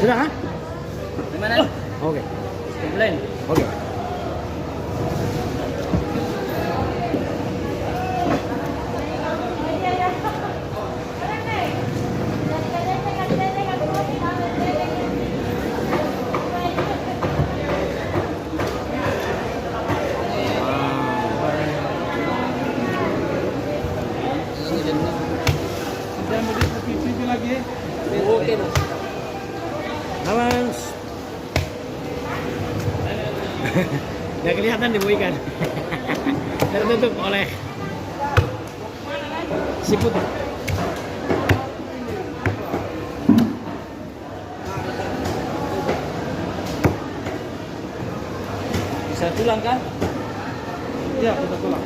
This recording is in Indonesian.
Sudah kah? Gimana? Oke. Komplain. Oke. Jangan begitu pipi lagi. Oke. Awas. Nggak kelihatan di Bu ikan. Tertutup oleh siput. Bisa tulang kan? Iya, kita tulang.